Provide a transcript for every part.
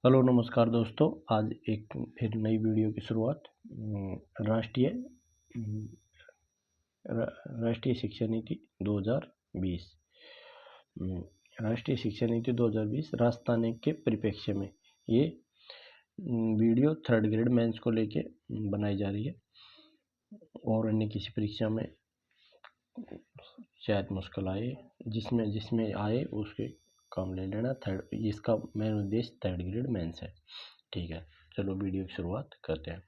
Hello नमस्कार दोस्तों। आज एक फिर नई वीडियो की शुरुआत। राष्ट्रीय राष्ट्रीय शिक्षा नीति 2020। राष्ट्रीय शिक्षा नीति 2020 राजस्थान के परिप्रेक्ष्य में ये वीडियो थर्ड ग्रेड मेंस को लेके बनाई जा रही है और अन्य किसी परीक्षा में शायद मुश्किल आए, जिसमें आए उसके काम ले लेना। इसका मेन उद्देश्य थर्ड ग्रेड मेंस है। ठीक है, चलो वीडियो की शुरुआत करते हैं।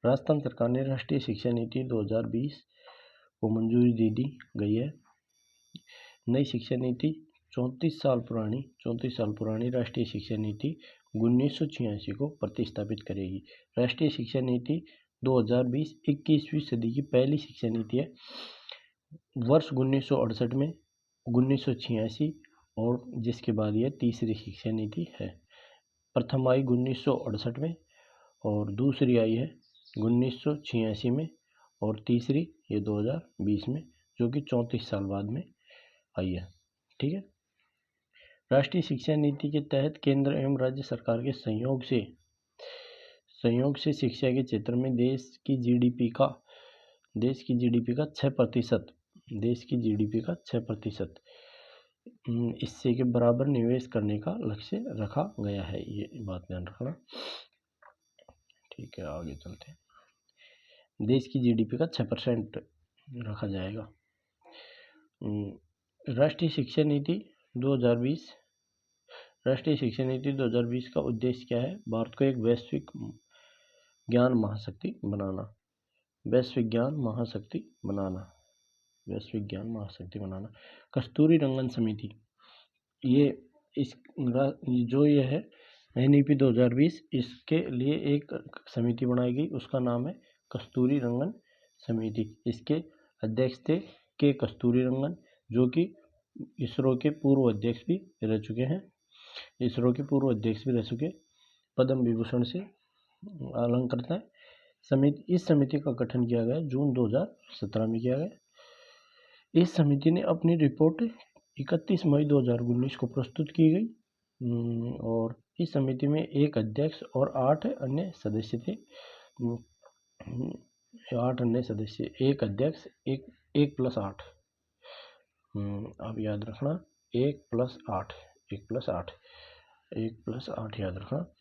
राजस्थान सरकार ने राष्ट्रीय शिक्षा नीति 2020 को मंजूरी दे दी गई है। नई शिक्षा नीति 34 साल पुरानी राष्ट्रीय शिक्षा नीति 1986 को प्रतिस्थापित करेगी। राष्ट्रीय शिक्षा नीति 2020 21वीं सदी की पहली शिक्षा नीति है। वर्ष 1968 में 1986 और जिसके बाद यह तीसरी शिक्षा नीति है। प्रथम आई 1968 में और दूसरी आई है 1986 में और तीसरी ये 2020 में, जो कि 34 साल बाद में आई है। ठीक है, राष्ट्रीय शिक्षा नीति के तहत केंद्र एवं राज्य सरकार के सहयोग से शिक्षा के क्षेत्र में देश की जीडीपी का 6% हिस्से के बराबर निवेश करने का लक्ष्य रखा गया है। ये बात ध्यान रखना। ठीक है, आगे चलते हैं। देश की जीडीपी का 6% रखा जाएगा। राष्ट्रीय शिक्षा नीति 2020 का उद्देश्य क्या है? भारत को एक वैश्विक ज्ञान महाशक्ति बनाना। कस्तूरी रंगन समिति, ये है NEP 2020, इसके लिए एक समिति बनाई गई, उसका नाम है कस्तूरी रंगन समिति। इसके अध्यक्ष थे के कस्तूरी रंगन, जो कि इसरो के पूर्व अध्यक्ष भी रह चुके, पद्म विभूषण से अलंकृत है। इस समिति का गठन किया गया जून 2017 में किया गया। इस समिति ने अपनी रिपोर्ट 31 मई 2019 को प्रस्तुत की गई और इस समिति में एक अध्यक्ष और 8 अन्य सदस्य थे। 8 अन्य सदस्य, एक अध्यक्ष, 1+8। आप याद रखना, 1+8 याद रखना।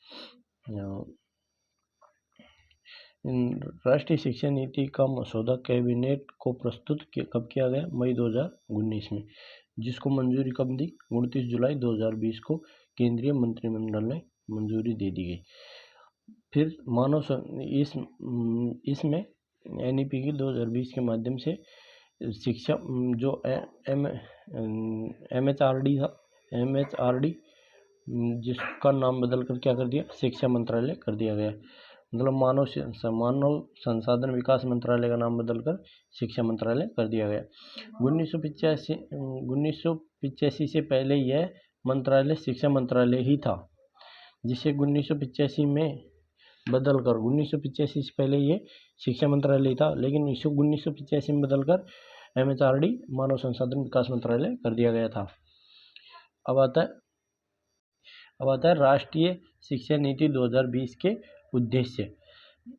राष्ट्रीय शिक्षा नीति का मसौदा कैबिनेट को प्रस्तुत कब किया गया? मई 2019 में, जिसको मंजूरी कब दी? 29 जुलाई 2020 को केंद्रीय मंत्रिमंडल ने मंजूरी दे दी गई। फिर इसमें NEP की 2020 के माध्यम से शिक्षा जो MHRD जिसका नाम बदलकर क्या कर दिया? शिक्षा मंत्रालय कर दिया गया। मतलब मानव संसाधन विकास मंत्रालय का नाम बदलकर शिक्षा मंत्रालय कर दिया गया। 1985 से पहले यह मंत्रालय शिक्षा मंत्रालय ही था, जिसे 1985 में बदलकर 1985 से पहले ये शिक्षा मंत्रालय था, लेकिन 1985 में बदलकर MHRD मानव संसाधन विकास मंत्रालय कर दिया गया था। अब आता है राष्ट्रीय शिक्षा नीति 2020 के उद्देश्य।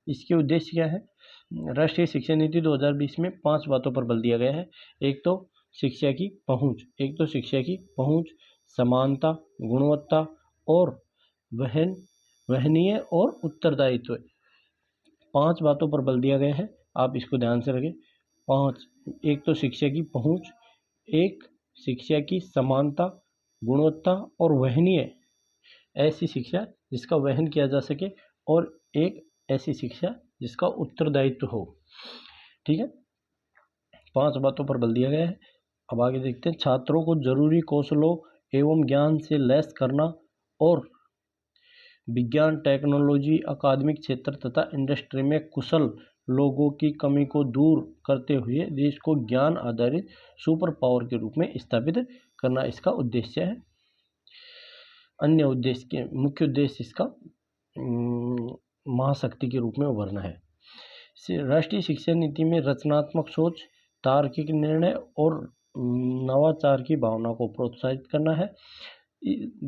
इसके उद्देश्य क्या है? राष्ट्रीय शिक्षा नीति 2020 में 5 बातों पर बल दिया गया है। एक तो शिक्षा की पहुंच, समानता, गुणवत्ता और वहनीय और उत्तरदायित्व। 5 बातों पर बल दिया गया है, आप इसको ध्यान से रखें। 5, एक तो शिक्षा की पहुंच, एक शिक्षा की समानता, गुणवत्ता और वहनीय, ऐसी शिक्षा जिसका वहन किया जा सके, और एक ऐसी शिक्षा जिसका उत्तरदायित्व हो। ठीक है, 5 बातों पर बल दिया गया है। अब आगे देखते हैं। छात्रों को जरूरी कौशलों एवं ज्ञान से लैस करना और विज्ञान, टेक्नोलॉजी, अकादमिक क्षेत्र तथा इंडस्ट्री में कुशल लोगों की कमी को दूर करते हुए देश को ज्ञान आधारित सुपर पावर के रूप में स्थापित करना इसका उद्देश्य है। अन्य मुख्य उद्देश्य इसका महाशक्ति के रूप में उभरना है। राष्ट्रीय शिक्षा नीति में रचनात्मक सोच, तार्किक निर्णय और नवाचार की भावना को प्रोत्साहित करना है।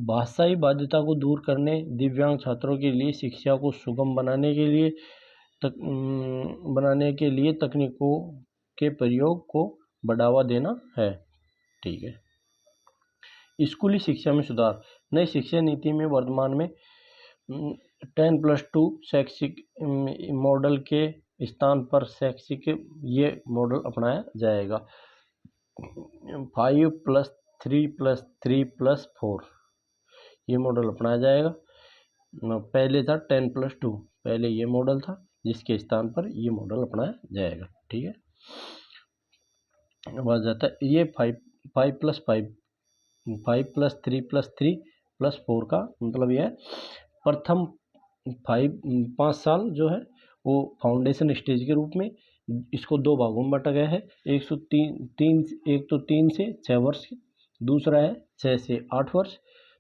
भाषाई बाध्यता को दूर करने, दिव्यांग छात्रों के लिए शिक्षा को सुगम बनाने के लिए तकनीकों के प्रयोग को बढ़ावा देना है। ठीक है। स्कूली शिक्षा में सुधार। नई शिक्षा नीति में वर्तमान में 10+2 शैक्षिक मॉडल के स्थान पर शैक्षिक ये मॉडल अपनाया जाएगा। 5+3+3+4 ये मॉडल अपनाया जाएगा। पहले था 10+2, पहले ये मॉडल था, जिसके स्थान पर ये मॉडल अपनाया जाएगा। ठीक है। अब आ जाता है ये 5+3+3+4 का मतलब यह है, प्रथम 5 साल जो है वो फाउंडेशन स्टेज के रूप में, इसको 2 भागों में बांटा गया है। एक तो 3 से 6 वर्ष, दूसरा है 6 से 8 वर्ष।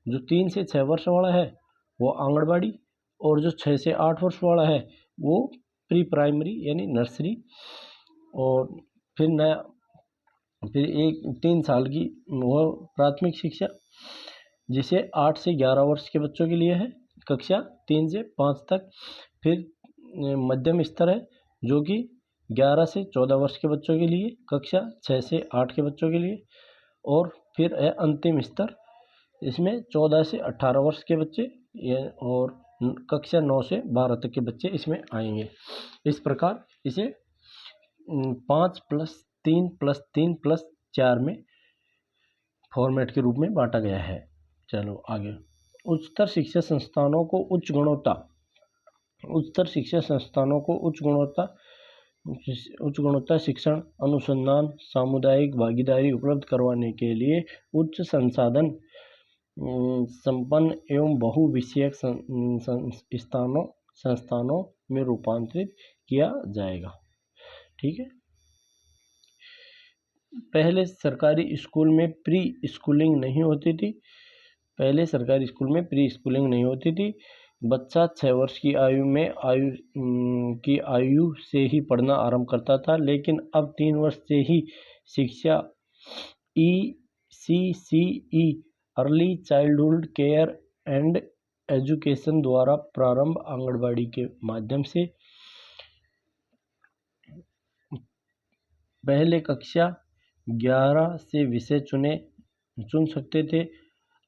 जो 3 से 6 वर्ष वाला है वो आंगनबाड़ी, और जो 6 से 8 वर्ष वाला है वो प्री प्राइमरी यानी नर्सरी। और फिर 3 साल की वो प्राथमिक शिक्षा, जिसे 8 से 11 वर्ष के बच्चों के लिए है, कक्षा 3 से 5 तक। फिर मध्यम स्तर है जो कि 11 से 14 वर्ष के बच्चों के लिए, कक्षा 6 से 8 के बच्चों के लिए। और फिर है अंतिम स्तर, इसमें 14 से 18 वर्ष के बच्चे और कक्षा 9 से 12 तक के बच्चे इसमें आएंगे। इस प्रकार इसे 5+3+3+4 में फॉर्मेट के रूप में बांटा गया है। चलो आगे। उच्चतर शिक्षा संस्थानों को उच्च गुणवत्ता शिक्षण, अनुसंधान, सामुदायिक भागीदारी उपलब्ध करवाने के लिए उच्च संसाधन संपन्न एवं बहुविषयक संस्थानों में रूपांतरित किया जाएगा। ठीक है। पहले सरकारी स्कूल में प्री स्कूलिंग नहीं होती थी। बच्चा 6 वर्ष की आयु से ही पढ़ना आरंभ करता था, लेकिन अब 3 वर्ष से ही शिक्षा ECCE early childhood care and education द्वारा प्रारंभ आंगनबाड़ी के माध्यम से पहले कक्षा 11 से विषय चुन सकते थे।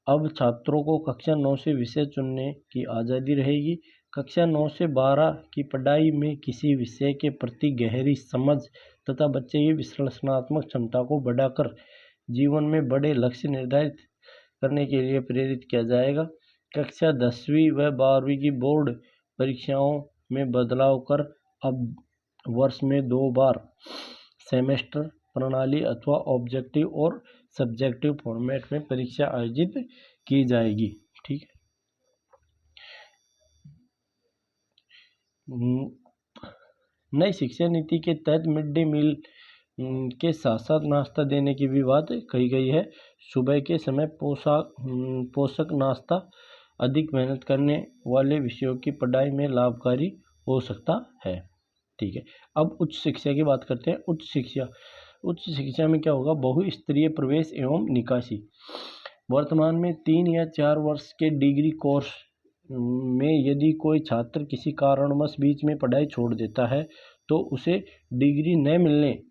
अब छात्रों को कक्षा 9 से विषय चुनने की आज़ादी रहेगी। कक्षा 9 से 12 की पढ़ाई में किसी विषय के प्रति गहरी समझ तथा बच्चे की विश्लेषणात्मक क्षमता को बढ़ाकर जीवन में बड़े लक्ष्य निर्धारित करने के लिए प्रेरित किया जाएगा। कक्षा 10वीं व 12वीं की बोर्ड परीक्षाओं में बदलाव कर अब वर्ष में 2 बार सेमेस्टर प्रणाली अथवा ऑब्जेक्टिव और सब्जेक्टिव फॉर्मेट में परीक्षा आयोजित की जाएगी। ठीक है। नई शिक्षा नीति के तहत मिड डे मील के साथ साथ नाश्ता देने की भी बात कही गई है। सुबह के समय पोषक नाश्ता अधिक मेहनत करने वाले विषयों की पढ़ाई में लाभकारी हो सकता है। ठीक है। अब उच्च शिक्षा की बात करते हैं। उच्च शिक्षा में क्या होगा? बहुस्तरीय प्रवेश एवं निकासी। वर्तमान में 3 या 4 वर्ष के डिग्री कोर्स में यदि कोई छात्र किसी कारणवश बीच में पढ़ाई छोड़ देता है तो उसे डिग्री न मिलने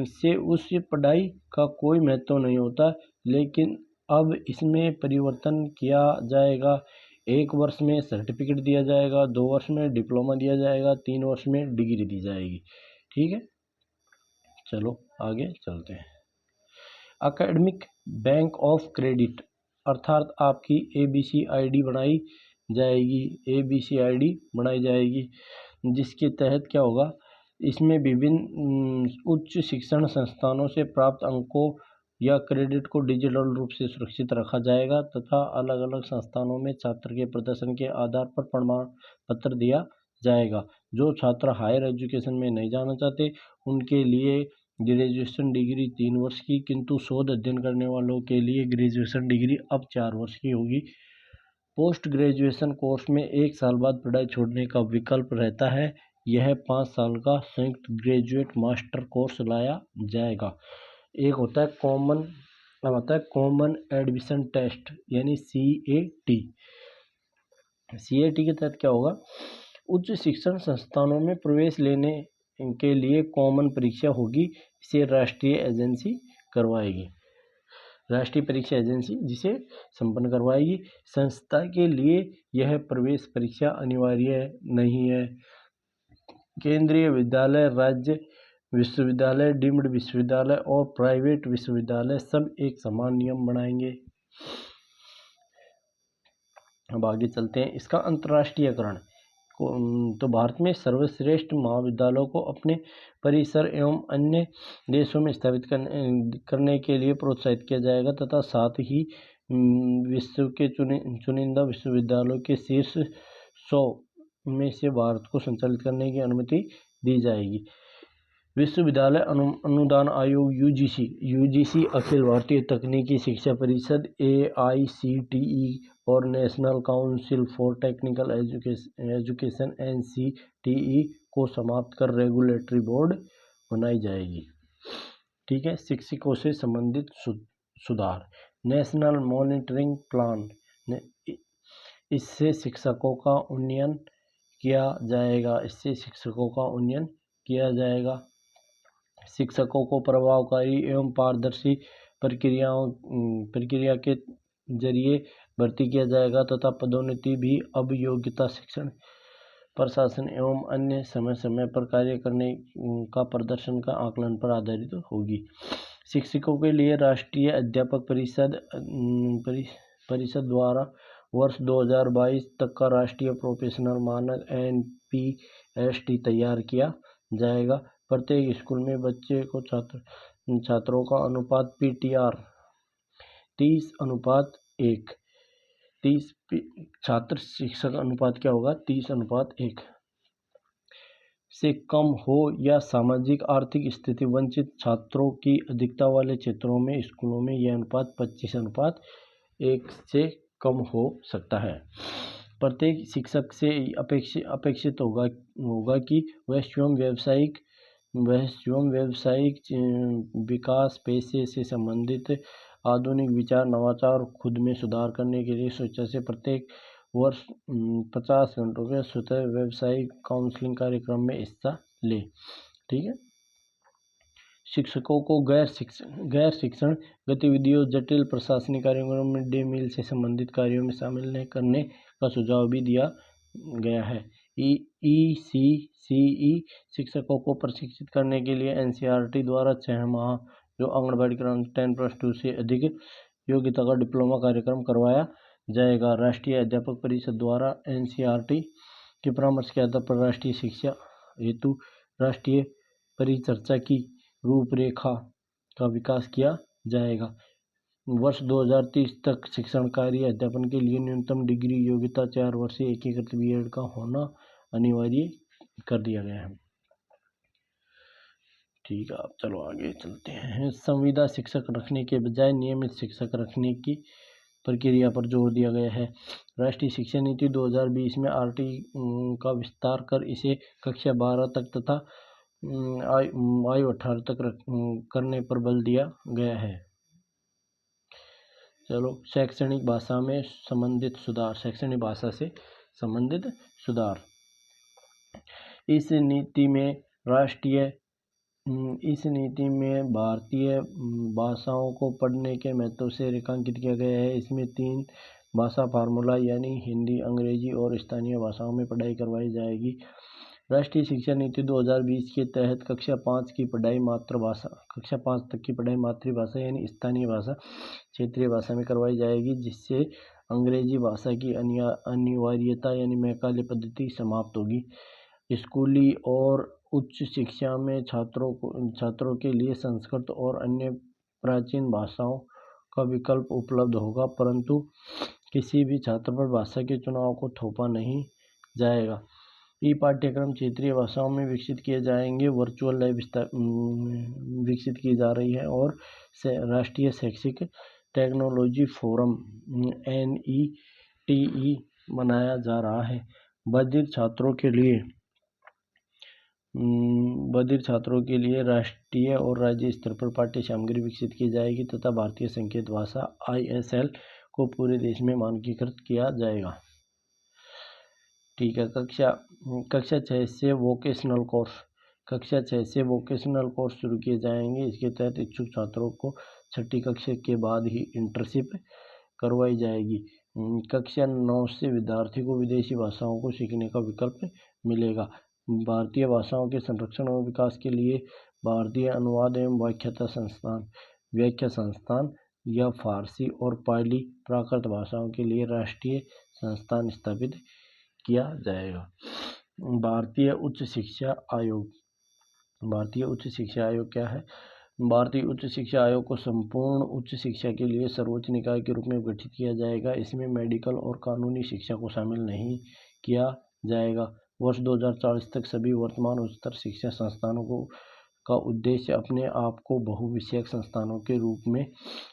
से उस पढ़ाई का कोई महत्व नहीं होता, लेकिन अब इसमें परिवर्तन किया जाएगा। 1 वर्ष में सर्टिफिकेट दिया जाएगा, 2 वर्ष में डिप्लोमा दिया जाएगा, 3 वर्ष में डिग्री दी जाएगी। ठीक है। चलो आगे चलते हैं। एकेडमिक बैंक ऑफ क्रेडिट अर्थात आपकी ABCID बनाई जाएगी, जिसके तहत क्या होगा? इसमें विभिन्न उच्च शिक्षण संस्थानों से प्राप्त अंकों या क्रेडिट को डिजिटल रूप से सुरक्षित रखा जाएगा तथा अलग अलग संस्थानों में छात्र के प्रदर्शन के आधार पर प्रमाण पत्र दिया जाएगा। जो छात्र हायर एजुकेशन में नहीं जाना चाहते उनके लिए ग्रेजुएशन डिग्री 3 वर्ष की, किंतु शोध अध्ययन करने वालों के लिए ग्रेजुएशन डिग्री अब 4 वर्ष की होगी। पोस्ट ग्रेजुएशन कोर्स में 1 साल बाद पढ़ाई छोड़ने का विकल्प रहता है। यह 5 साल का संयुक्त ग्रेजुएट मास्टर कोर्स लाया जाएगा। एक होता है कॉमन अब आता है कॉमन एडमिशन टेस्ट यानी CAT। CAT के तहत क्या होगा, उच्च शिक्षण संस्थानों में प्रवेश लेने के लिए कॉमन परीक्षा होगी, इसे राष्ट्रीय एजेंसी करवाएगी। राष्ट्रीय परीक्षा एजेंसी जिसे संपन्न करवाएगी। संस्था के लिए यह प्रवेश परीक्षा अनिवार्य नहीं है। केंद्रीय विद्यालय, राज्य विश्वविद्यालय, डीम्ड विश्वविद्यालय और प्राइवेट विश्वविद्यालय सब एक समान नियम बनाएंगे। अब आगे चलते हैं, इसका अंतर्राष्ट्रीयकरण। तो भारत में सर्वश्रेष्ठ महाविद्यालयों को अपने परिसर एवं अन्य देशों में स्थापित करने के लिए प्रोत्साहित किया जाएगा तथा साथ ही विश्व के चुनिंदा विश्वविद्यालयों के शीर्ष 100 में से भारत को संचालित करने की अनुमति दी जाएगी। विश्वविद्यालय अनुदान आयोग यूजीसी, अखिल भारतीय तकनीकी शिक्षा परिषद AICTE और national council for technical education NCTE को समाप्त कर रेगुलेटरी बोर्ड बनाई जाएगी। ठीक है। शिक्षकों से संबंधित सुधार, नेशनल मॉनिटरिंग प्लान, इससे शिक्षकों का उन्नयन किया जाएगा। शिक्षकों को प्रभावकारी एवं पारदर्शी प्रक्रिया के जरिए भर्ती किया जाएगा तथा पदोन्नति भी अब योग्यता, शिक्षण, प्रशासन एवं अन्य समय समय पर कार्य करने का प्रदर्शन का आकलन पर आधारित होगी। शिक्षकों के लिए राष्ट्रीय अध्यापक परिषद द्वारा वर्ष 2022 तक का राष्ट्रीय प्रोफेशनल मानक NPST तैयार किया जाएगा। प्रत्येक स्कूल में बच्चे को छात्रों का अनुपात PTR 30:1, 30 छात्र शिक्षक अनुपात क्या होगा, 30:1 से कम हो या सामाजिक आर्थिक स्थिति वंचित छात्रों की अधिकता वाले क्षेत्रों में स्कूलों में यह अनुपात 25:1 से कम हो सकता है। प्रत्येक शिक्षक से अपेक्षित होगा कि वह स्वयं व्यावसायिक विकास, पेशे से संबंधित आधुनिक विचार, नवाचार और खुद में सुधार करने के लिए स्वेच्छा से प्रत्येक वर्ष 50 घंटों के स्वतः व्यावसायिक काउंसलिंग कार्यक्रम में हिस्सा ले। ठीक है। शिक्षकों को गैर शिक्षण गतिविधियों, जटिल प्रशासनिक कार्यक्रम, मिड डे मील से संबंधित कार्यों में शामिल न करने का सुझाव भी दिया गया है। ECCE शिक्षकों को प्रशिक्षित करने के लिए NCERT द्वारा 6 माह जो आंगनबाड़ी क्रम 10+2 से अधिक योग्यता का डिप्लोमा कार्यक्रम करवाया जाएगा। राष्ट्रीय अध्यापक परिषद द्वारा NCERT के परामर्श के आधार पर राष्ट्रीय शिक्षा हेतु राष्ट्रीय परिचर्चा की रूपरेखा का विकास किया जाएगा। वर्ष 2030 तक शिक्षण कार्य अध्यापन के लिए न्यूनतम डिग्री योग्यता 4 वर्षीय एकीकृत BEd का होना अनिवार्य कर दिया गया है। ठीक है। अब चलो आगे चलते हैं। संविदा शिक्षक रखने के बजाय नियमित शिक्षक रखने की प्रक्रिया पर जोर दिया गया है। राष्ट्रीय शिक्षा नीति 2020 में RT का विस्तार कर इसे कक्षा 12 तक तथा आयु 18 तक करने पर बल दिया गया है। चलो, शैक्षणिक भाषा में संबंधित सुधार, शैक्षणिक भाषा से संबंधित सुधार। इस नीति में भारतीय भाषाओं को पढ़ने के महत्व से रेखांकित किया गया है। इसमें 3 भाषा फार्मूला यानी हिंदी, अंग्रेजी और स्थानीय भाषाओं में पढ़ाई करवाई जाएगी। राष्ट्रीय शिक्षा नीति 2020 के तहत कक्षा 5 तक की पढ़ाई मातृभाषा यानी स्थानीय भाषा, क्षेत्रीय भाषा में करवाई जाएगी, जिससे अंग्रेजी भाषा की अनिवार्यता यानी मैकाले पद्धति समाप्त होगी। स्कूली और उच्च शिक्षा में छात्रों के लिए संस्कृत और अन्य प्राचीन भाषाओं का विकल्प उपलब्ध होगा, परंतु किसी भी छात्र पर भाषा के चुनाव को थोपा नहीं जाएगा। पाठ्यक्रम क्षेत्रीय भाषाओं में विकसित किए जाएंगे। वर्चुअल लैब विकसित की जा रही है और राष्ट्रीय शैक्षिक टेक्नोलॉजी फोरम NETE बनाया जा रहा है। बाधित छात्रों के लिए बधिर छात्रों के लिए राष्ट्रीय और राज्य स्तर पर पाठ्य सामग्री विकसित की जाएगी तथा भारतीय संकेत भाषा ISL को पूरे देश में मानकीकृत किया जाएगा। ठीक है। कक्षा 6 से वोकेशनल कोर्स शुरू किए जाएंगे। इसके तहत इच्छुक छात्रों को 6ठी कक्षा के बाद ही इंटर्नशिप करवाई जाएगी। कक्षा 9 से विद्यार्थी को विदेशी भाषाओं को सीखने का विकल्प मिलेगा। भारतीय भाषाओं के संरक्षण और विकास के लिए भारतीय अनुवाद एवं व्याख्या संस्थान या फारसी और पाली प्राकृत भाषाओं के लिए राष्ट्रीय संस्थान स्थापित किया जाएगा। भारतीय उच्च शिक्षा आयोग क्या है? भारतीय उच्च शिक्षा आयोग को संपूर्ण उच्च शिक्षा के लिए सर्वोच्च निकाय के रूप में गठित किया जाएगा। इसमें मेडिकल और कानूनी शिक्षा को शामिल नहीं किया जाएगा। वर्ष 2040 तक सभी वर्तमान उच्चतर शिक्षा संस्थानों का उद्देश्य अपने आप को बहुविषयक संस्थानों के रूप में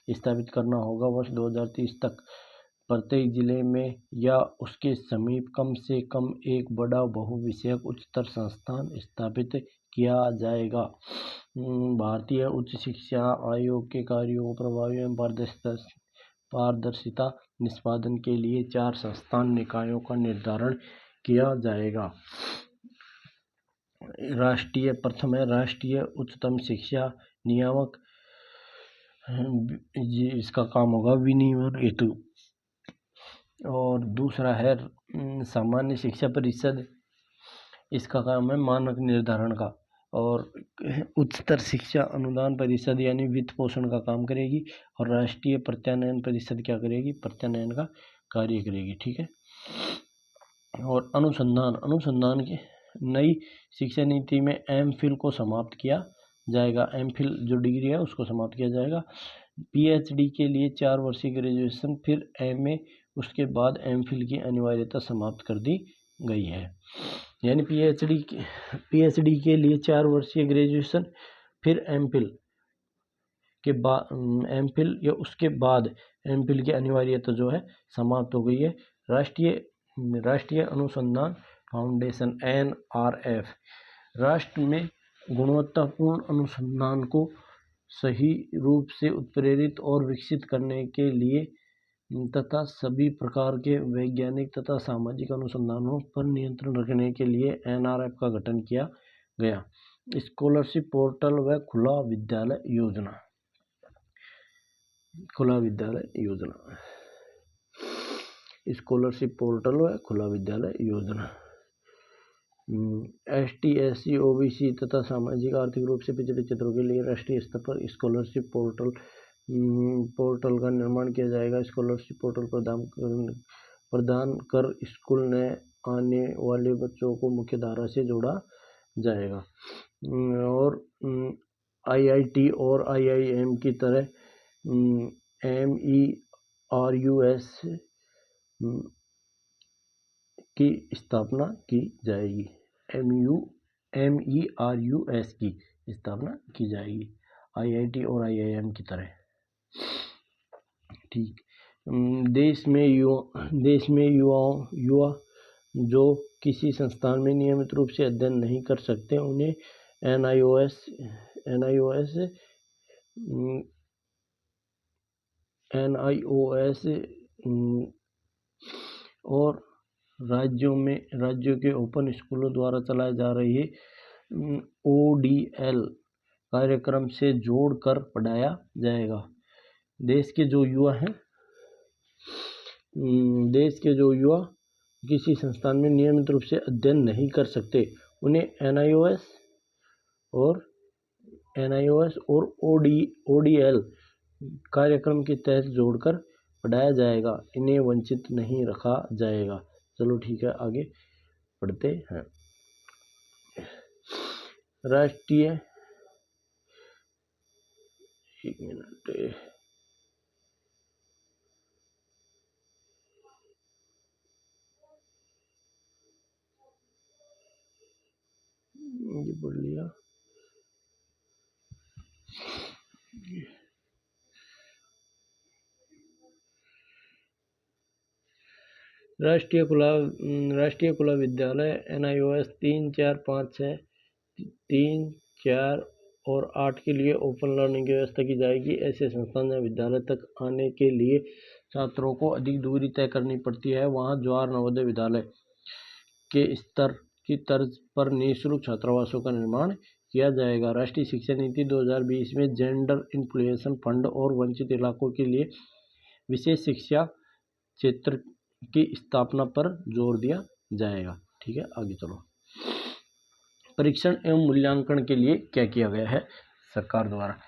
स्थापित करना होगा। वर्ष 2030 तक प्रत्येक जिले में या उसके समीप कम से कम एक बड़ा बहुविषयक उच्चतर संस्थान स्थापित किया जाएगा। भारतीय उच्च शिक्षा आयोग के कार्यों को प्रभावी एवं पारदर्शिता निष्पादन के लिए 4 संस्थान निकायों का निर्धारण किया जाएगा। प्रथम है राष्ट्रीय उच्चतम शिक्षा नियामक, इसका काम होगा विनियमन हेतु। और दूसरा है सामान्य शिक्षा परिषद, इसका काम है मानक निर्धारण का। और उच्चतर शिक्षा अनुदान परिषद यानी वित्त पोषण का काम करेगी। और राष्ट्रीय प्रत्यानयन परिषद क्या करेगी? प्रत्यानयन का कार्य करेगी। ठीक है। और अनुसंधान की नई शिक्षा नीति में MPhil को समाप्त किया जाएगा। MPhil जो डिग्री है उसको समाप्त किया जाएगा। PhD के लिए 4 वर्षीय ग्रेजुएशन फिर MA, उसके बाद MPhil की अनिवार्यता समाप्त कर दी गई है। यानी PhD के लिए 4 वर्षीय ग्रेजुएशन फिर MPhil के बाद MPhil या उसके बाद MPhil की अनिवार्यता जो है समाप्त हो गई है। राष्ट्रीय अनुसंधान फाउंडेशन NRF राष्ट्र में गुणवत्तापूर्ण अनुसंधान को सही रूप से उत्प्रेरित और विकसित करने के लिए तथा सभी प्रकार के वैज्ञानिक तथा सामाजिक अनुसंधानों पर नियंत्रण रखने के लिए NRF का गठन किया गया। स्कॉलरशिप पोर्टल व खुला विद्यालय योजना स्कॉलरशिप पोर्टल व खुला विद्यालय योजना। ST SC OBC तथा सामाजिक आर्थिक रूप से पिछड़े क्षेत्रों के लिए राष्ट्रीय स्तर पर स्कॉलरशिप पोर्टल का निर्माण किया जाएगा। स्कॉलरशिप पोर्टल प्रदान कर स्कूल में आने वाले बच्चों को मुख्य धारा से जोड़ा जाएगा। और IIT और IIM की तरह MERUS की स्थापना की जाएगी। MERUS की स्थापना की जाएगी IIT और IIM की तरह। ठीक। देश में युवा जो किसी संस्थान में नियमित रूप से अध्ययन नहीं कर सकते उन्हें NIOS और राज्यों के ओपन स्कूलों द्वारा चलाए जा रही ODL कार्यक्रम से जोड़कर पढ़ाया जाएगा। देश के जो युवा किसी संस्थान में नियमित रूप से अध्ययन नहीं कर सकते उन्हें NIOS और ODL कार्यक्रम के तहत जोड़कर पढ़ाया जाएगा। इन्हें वंचित नहीं रखा जाएगा। चलो ठीक है, आगे पढ़ते हैं। राष्ट्रीय ये पढ़ लिया। राष्ट्रीय खुला विद्यालय NIOS 3, 4, 5, 6 3, 4 और 8 के लिए ओपन लर्निंग की व्यवस्था की जाएगी। ऐसे संस्थान या विद्यालय तक आने के लिए छात्रों को अधिक दूरी तय करनी पड़ती है, वहाँ जवाहर नवोदय विद्यालय के स्तर की तर्ज पर निःशुल्क छात्रावासों का निर्माण किया जाएगा। राष्ट्रीय शिक्षा नीति 2020 में जेंडर इंक्लूजन फंड और वंचित इलाकों के लिए विशेष शिक्षा क्षेत्र की स्थापना पर जोर दिया जाएगा। ठीक है, आगे चलो। परीक्षण एवं मूल्यांकन के लिए क्या किया गया है सरकार द्वारा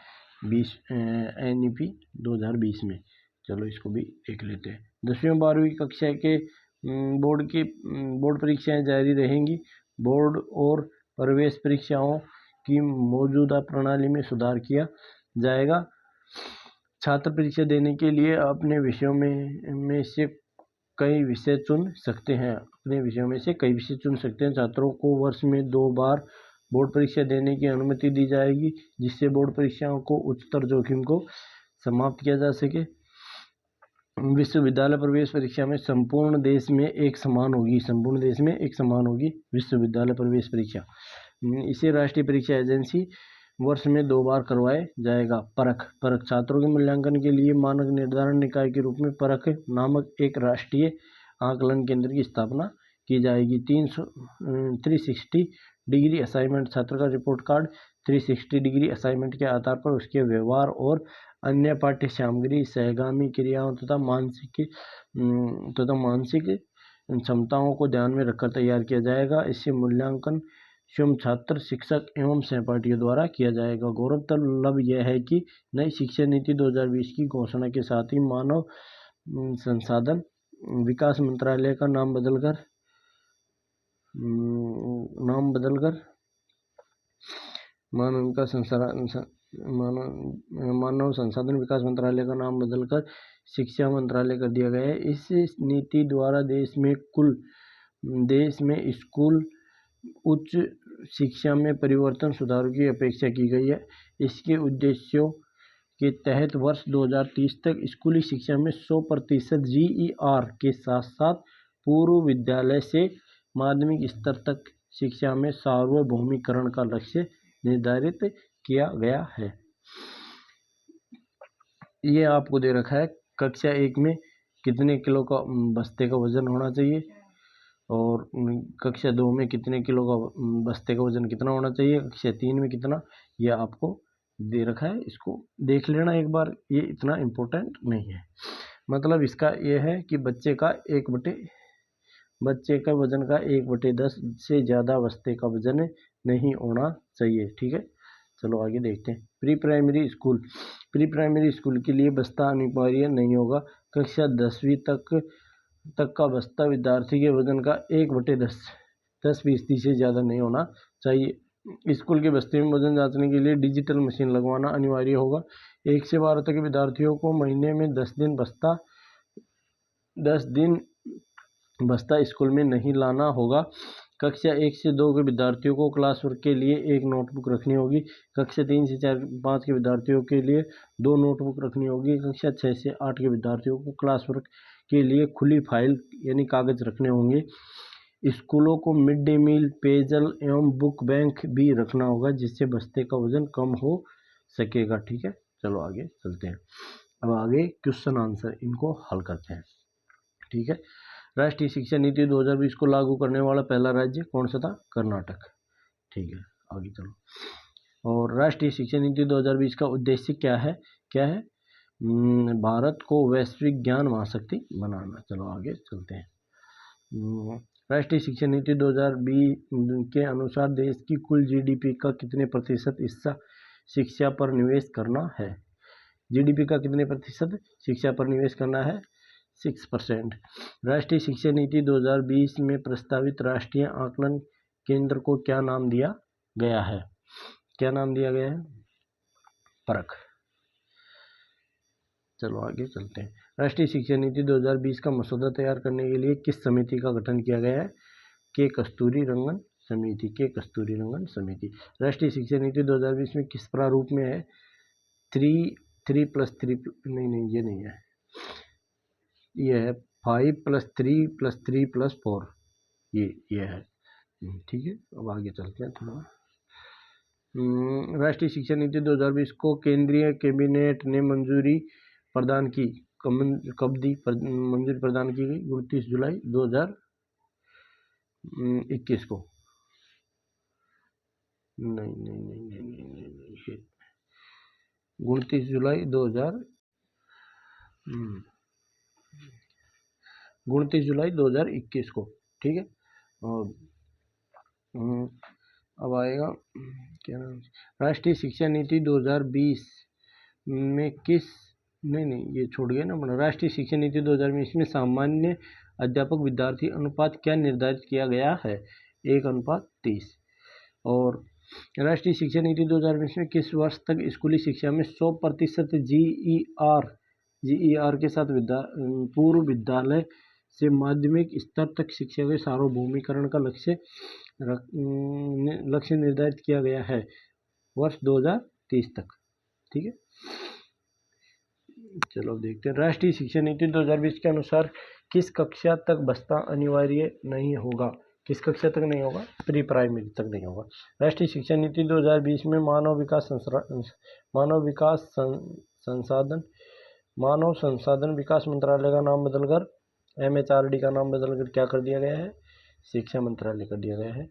NEP 2020 में? चलो इसको भी देख लेते हैं। 10वीं और 12वीं कक्षा के बोर्ड परीक्षाएं जारी रहेंगी। बोर्ड और प्रवेश परीक्षाओं की मौजूदा प्रणाली में सुधार किया जाएगा। छात्र परीक्षा देने के लिए अपने विषयों में से कई विषय चुन सकते हैं। छात्रों को वर्ष में 2 बार बोर्ड परीक्षा देने की अनुमति दी जाएगी, जिससे बोर्ड परीक्षाओं को उच्चतर जोखिम को समाप्त किया जा सके। विश्वविद्यालय प्रवेश परीक्षा में संपूर्ण देश में एक समान होगी विश्वविद्यालय प्रवेश परीक्षा। इसे राष्ट्रीय परीक्षा एजेंसी वर्ष में 2 बार करवाया जाएगा। परख छात्रों के मूल्यांकन के लिए मानक निर्धारण निकाय के रूप में परख नामक एक राष्ट्रीय आकलन केंद्र की स्थापना की जाएगी। 360 डिग्री असाइनमेंट छात्र का रिपोर्ट कार्ड 360 डिग्री असाइनमेंट के आधार पर उसके व्यवहार और अन्य पाठ्य सामग्री, सहगामी क्रियाओं तथा मानसिक क्षमताओं को ध्यान में रखकर तैयार किया जाएगा। इससे मूल्यांकन स्वयं छात्र, शिक्षक एवं सहपाठियों द्वारा किया जाएगा। गौरतलब यह है कि नई शिक्षा नीति 2020 की घोषणा के साथ ही मानव संसाधन विकास मंत्रालय का नाम बदलकर मानव संसाधन विकास मंत्रालय का नाम बदलकर शिक्षा मंत्रालय कर दिया गया है। इस नीति द्वारा देश में स्कूल उच्च शिक्षा में परिवर्तन सुधारों की अपेक्षा की गई है। इसके उद्देश्यों के तहत वर्ष 2030 तक स्कूली शिक्षा में 100% GER के साथ साथ पूर्व विद्यालय से माध्यमिक स्तर तक शिक्षा में सार्वभौमिकरण का लक्ष्य निर्धारित किया गया है। ये आपको दे रखा है कक्षा 1 में कितने किलो का बस्ते का वजन होना चाहिए और कक्षा 2 में कितने किलो का बस्ते का वजन कितना होना चाहिए, कक्षा 3 में कितना, ये आपको दे रखा है। इसको देख लेना एक बार, ये इतना इम्पोर्टेंट नहीं है। मतलब इसका ये है कि बच्चे का वजन का 1/10 से ज़्यादा बस्ते का वजन नहीं होना चाहिए। ठीक है, चलो आगे देखते हैं। प्री प्राइमरी स्कूल के लिए बस्ता अनिवार्य नहीं होगा। कक्षा 10वीं तक का बस्ता विद्यार्थी के वजन का 1/10% से ज़्यादा नहीं होना चाहिए। स्कूल के बस्ते में वजन जांचने के लिए डिजिटल मशीन लगवाना अनिवार्य होगा। 1 से 12 तक के विद्यार्थियों को महीने में 10 दिन बस्ता स्कूल में नहीं लाना होगा। कक्षा 1 से 2 के विद्यार्थियों को क्लास वर्क के लिए 1 नोटबुक रखनी होगी। कक्षा 3 से 5 के विद्यार्थियों के लिए 2 नोटबुक रखनी होगी। कक्षा 6 से 8 के विद्यार्थियों को क्लास वर्क के लिए खुली फाइल यानी कागज रखने होंगे। स्कूलों को मिड डे मील, पेयजल एवं बुक बैंक भी रखना होगा, जिससे बस्ते का वजन कम हो सकेगा। ठीक है, चलो आगे चलते हैं। अब आगे क्वेश्चन आंसर इनको हल करते हैं। ठीक है, राष्ट्रीय शिक्षा नीति 2020 को लागू करने वाला पहला राज्य कौन सा था? कर्नाटक। ठीक है, आगे चलो। और राष्ट्रीय शिक्षा नीति 2020 का उद्देश्य क्या है? भारत को वैश्विक ज्ञान महाशक्ति बनाना। चलो आगे चलते हैं। राष्ट्रीय शिक्षा नीति 2020 के अनुसार देश की कुल GDP का कितने प्रतिशत हिस्सा शिक्षा पर निवेश करना है? GDP का कितने प्रतिशत शिक्षा पर निवेश करना है? 6%। राष्ट्रीय शिक्षा नीति 2020 में प्रस्तावित राष्ट्रीय आकलन केंद्र को क्या नाम दिया गया है? परख। चलो आगे चलते हैं। राष्ट्रीय शिक्षा नीति 2020 का मसौदा तैयार करने के लिए किस समिति का गठन किया गया है? के कस्तूरी रंगन समिति। राष्ट्रीय शिक्षा नीति 2020 में किस प्रारूप में है? 3+3 नहीं, ये नहीं है, ये है 5+3+3+4, ये है। ठीक है, अब आगे चलते हैं थोड़ा। राष्ट्रीय शिक्षा नीति 2020 को केंद्रीय कैबिनेट ने मंजूरी प्रदान की। कब दी मंजूरी प्रदान की गई? 29 जुलाई 2021 को। नहीं, 29 जुलाई 2021 को, ठीक है। और अब आएगा क्या नाम, राष्ट्रीय शिक्षा नीति 2020 में किस, नहीं ये छोड़ गया ना अपना। राष्ट्रीय शिक्षा नीति 2020 में सामान्य अध्यापक विद्यार्थी अनुपात क्या निर्धारित किया गया है? 1:30। और राष्ट्रीय शिक्षा नीति 2020 में किस वर्ष तक स्कूली शिक्षा में 100% GER के साथ पूर्व विद्यालय से माध्यमिक स्तर तक शिक्षा के सार्वभौमिकरण का लक्ष्य निर्धारित किया गया है? वर्ष 2030 तक, ठीक है। चलो देखते हैं। राष्ट्रीय शिक्षा नीति 2020 के अनुसार किस कक्षा तक बस्ता अनिवार्य नहीं होगा? किस कक्षा तक नहीं होगा? प्री प्राइमरी तक नहीं होगा। राष्ट्रीय शिक्षा नीति 2020 में मानव संसाधन विकास मंत्रालय का नाम बदलकर MHRD का नाम बदलकर क्या कर दिया गया है? शिक्षा मंत्रालय कर दिया गया है,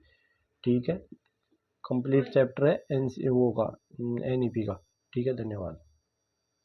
ठीक है। कंप्लीट चैप्टर है NEP का, ठीक है। धन्यवाद।